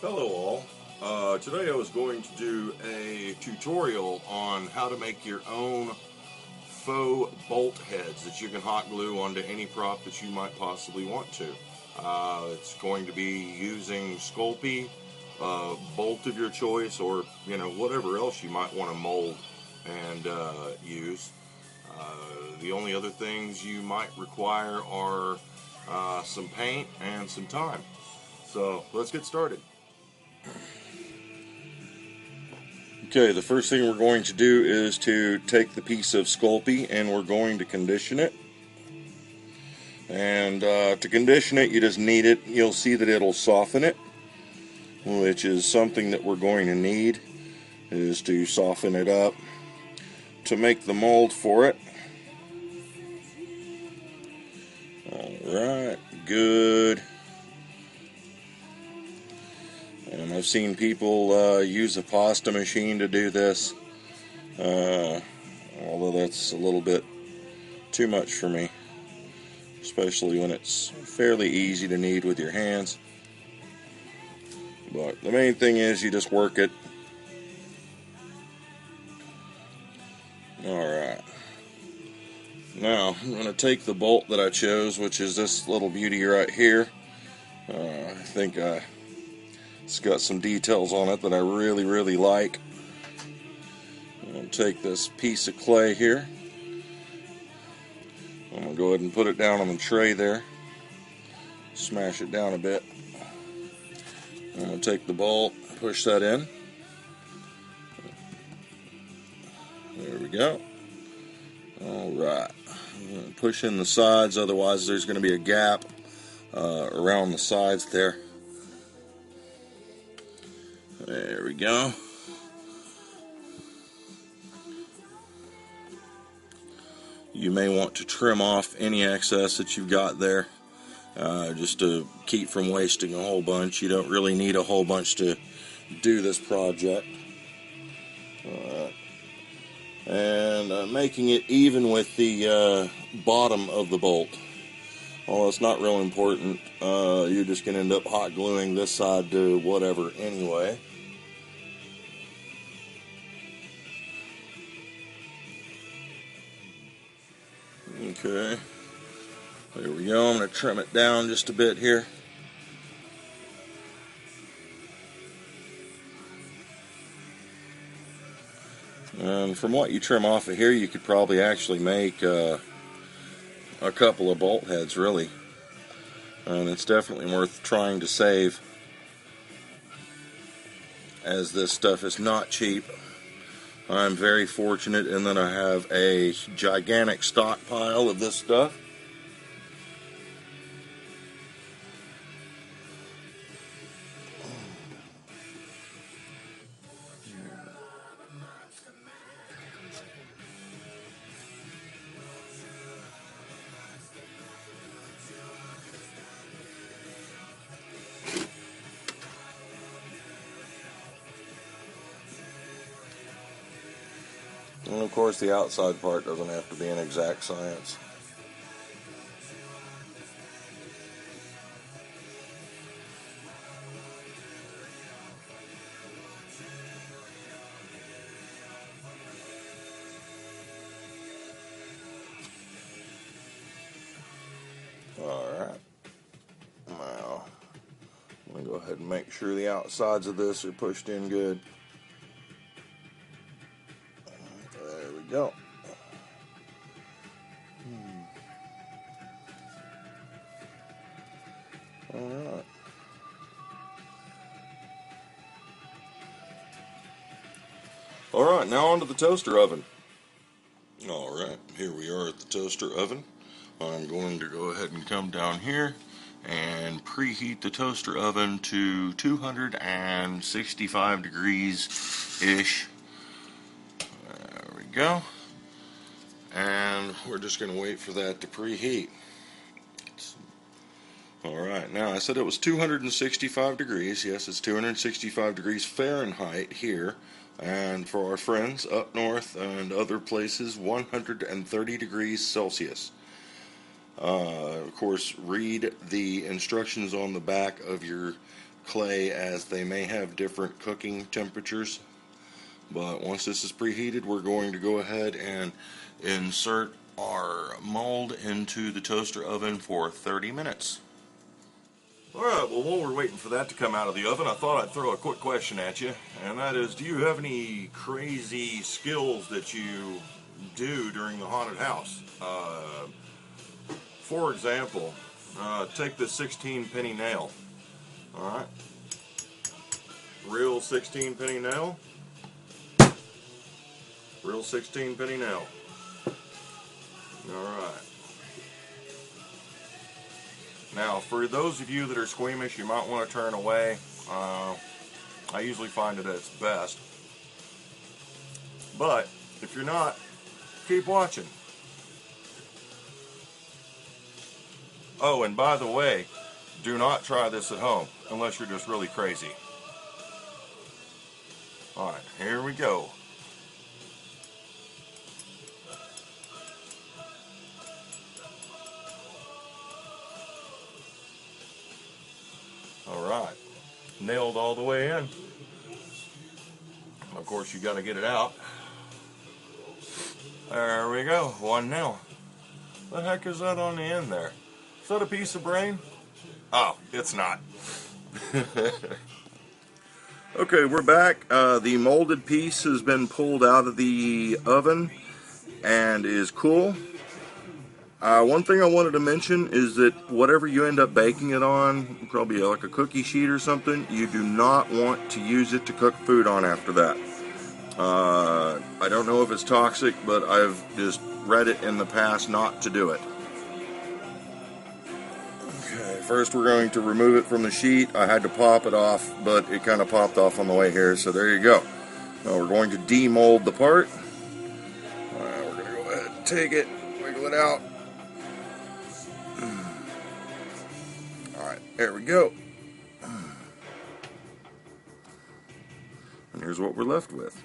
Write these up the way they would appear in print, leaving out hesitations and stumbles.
Hello all. Today I was going to do a tutorial on how to make your own faux bolt heads that you can hot glue onto any prop that you might possibly want to. It's going to be using Sculpey, bolt of your choice, or whatever else you might want to mold and use. The only other things you might require are some paint and some time. So let's get started. Okay, the first thing we're going to do is to take the piece of Sculpey and we're going to condition it. And to condition it, you just knead it. You'll see that it'll soften it, which is something that we're going to need, is to soften it up to make the mold for it. Alright, good. And I've seen people use a pasta machine to do this, although that's a little bit too much for me, especially when it's fairly easy to knead with your hands. But the main thing is you just work it. Alright. Now, I'm going to take the bolt that I chose, which is this little beauty right here. I think it's got some details on it that I really like. I'm going to take this piece of clay here. I'm going to go ahead and put it down on the tray there. Smash it down a bit. I'm going to take the bolt, push that in. There we go. Alright. I'm going to push in the sides, otherwise there's going to be a gap around the sides there. There we go. You may want to trim off any excess that you've got there, just to keep from wasting a whole bunch. You don't really need a whole bunch to do this project. And making it even with the bottom of the bolt. Well, it's not real important. You're just going to end up hot gluing this side to whatever anyway. Okay, there we go. I'm going to trim it down just a bit here. And from what you trim off of here, you could probably actually make a couple of bolt heads, really. And it's definitely worth trying to save, as this stuff is not cheap. I'm very fortunate in that I have a gigantic stockpile of this stuff. And of course the outside part doesn't have to be an exact science. Alright. Now, I'm going to go ahead and make sure the outsides of this are pushed in good. There we go. Alright. Alright, now onto the toaster oven. Alright, here we are at the toaster oven. I'm going to go ahead and come down here and preheat the toaster oven to 265 degrees-ish. There we go. And we're just going to wait for that to preheat. Alright, now I said it was 265 degrees. Yes, it's 265 degrees Fahrenheit here. And for our friends up north and other places, 130 degrees Celsius. Of course, read the instructions on the back of your clay, as they may have different cooking temperatures. But once this is preheated, we're going to go ahead and insert our mold into the toaster oven for 30 minutes. Alright, well, while we're waiting for that to come out of the oven, I thought I'd throw a quick question at you, and that is, do you have any crazy skills that you do during the haunted house? For example, take the 16 penny nail. Alright, real 16 penny nail, real 16 penny nail. Alright. Now, for those of you that are squeamish, you might want to turn away. I usually find it at its best. But, if you're not, keep watching. Oh, and by the way, do not try this at home, unless you're just really crazy. Alright, here we go. Alright, nailed all the way in. Of course, you got to get it out. There we go, one nail. The heck is that on the end there? Is that a piece of brain? Oh, it's not. Okay, we're back. The molded piece has been pulled out of the oven and is cool. One thing I wanted to mention is that whatever you end up baking it on, probably like a cookie sheet or something, you do not want to use it to cook food on after that. I don't know if it's toxic, but I've just read it in the past not to do it. Okay, first we're going to remove it from the sheet. I had to pop it off, but it kind of popped off on the way here, so there you go. Now we're going to demold the part. Alright, we're going to go ahead and take it, wiggle it out. Alright, there we go. And here's what we're left with.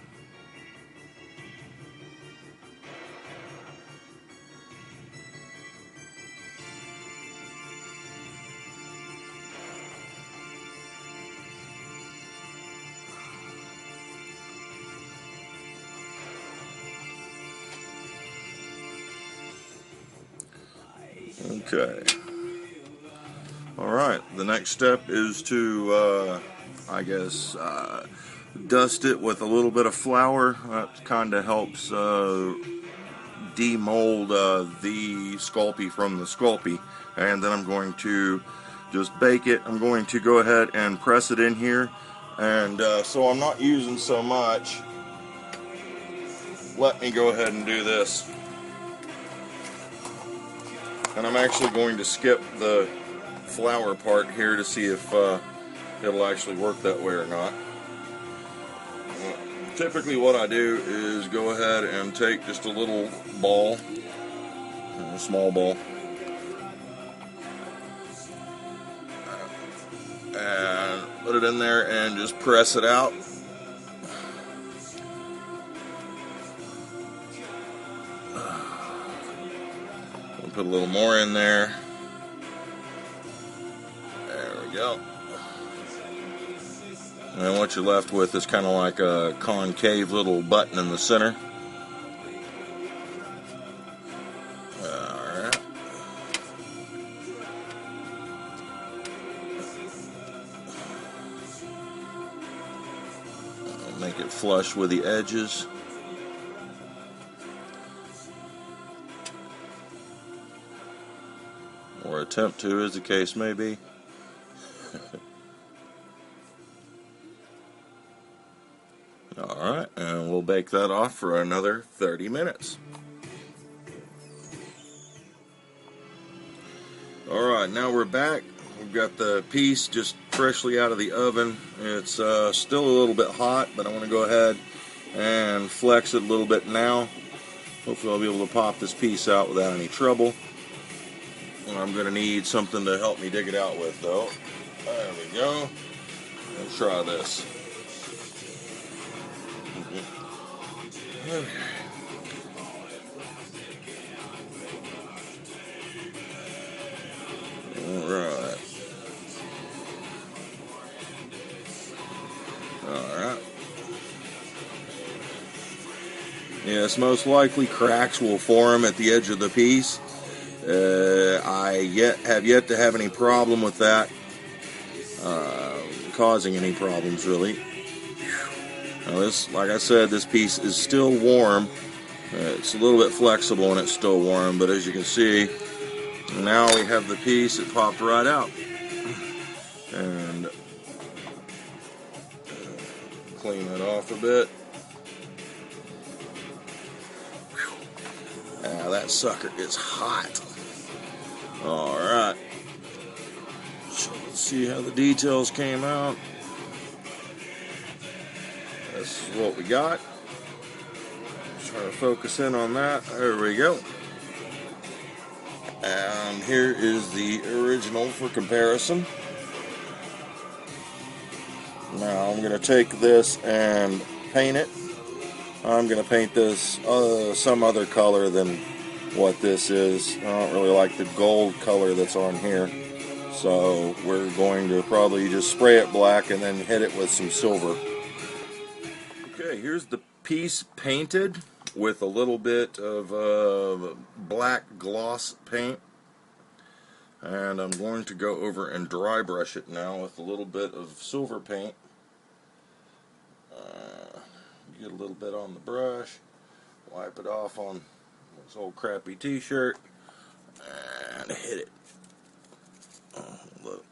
Okay. Alright, the next step is to, dust it with a little bit of flour. That kind of helps demold the Sculpey from the Sculpey. And then I'm going to just bake it. I'm going to go ahead and press it in here. And so I'm not using so much. Let me go ahead and do this. And I'm actually going to skip the flour part here to see if it'll actually work that way or not. Typically what I do is go ahead and take just a little ball, a small ball, and put it in there and just press it out. Put a little more in there. There we go. And then what you're left with is kind of like a concave little button in the center. Alright. I'll make it flush with the edges. Or attempt to, as the case may be. Alright, and we'll bake that off for another 30 minutes. Alright, now we're back. We've got the piece just freshly out of the oven. It's still a little bit hot, but I want to go ahead and flex it a little bit now. Hopefully I'll be able to pop this piece out without any trouble. I'm going to need something to help me dig it out with, though. There we go. Let's try this. Okay. Alright. Alright. Yes, most likely cracks will form at the edge of the piece. I have yet to have any problem with that causing any problems, really. Now this, like I said, this piece is still warm. It's a little bit flexible and it's still warm, but as you can see, now we have the piece. It popped right out. And clean it off a bit. That sucker is hot. Alright. So let's see how the details came out. This is what we got. Try to focus in on that. There we go. And here is the original for comparison. Now I'm going to take this and paint it. I'm going to paint this some other color than what this is. I don't really like the gold color that's on here. So we're going to probably just spray it black and then hit it with some silver. Okay, here's the piece painted with a little bit of black gloss paint. And I'm going to go over and dry brush it now with a little bit of silver paint. Get a little bit on the brush, wipe it off on this old crappy t-shirt, and hit it.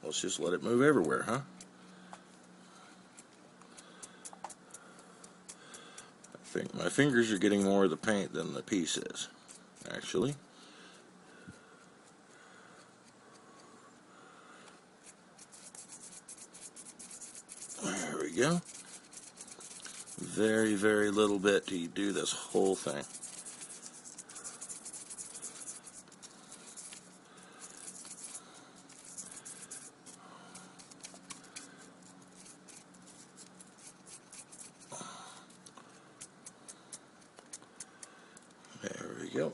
Let's just let it move everywhere, huh? I think my fingers are getting more of the paint than the piece is, actually. There we go. Very, very little bit to do this whole thing. There we go.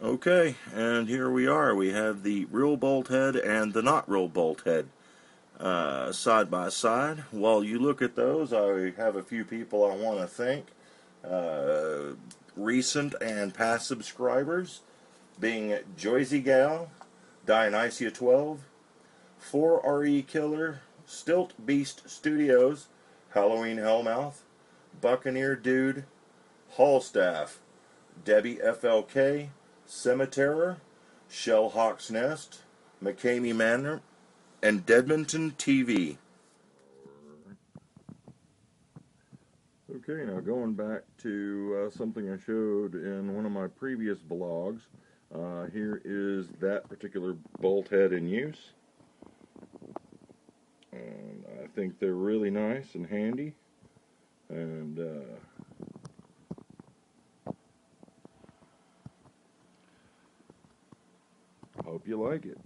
Okay, and here we are. We have the real bolt head and the not real bolt head side by side. While you look at those, I have a few people I want to thank. Recent and past subscribers, being Joyzy Gal, Dionysia 12, 4RE Killer, Stilt Beast Studios, Halloween Hellmouth, Buccaneer Dude, Hallstaff, Debbie FLK, Cemeterer, Shellhawk's Nest, McCamey Manor, and Deadmonton TV. Okay, now going back to something I showed in one of my previous blogs, here is that particular bolt head in use. And I think they're really nice and handy. And hope you like it.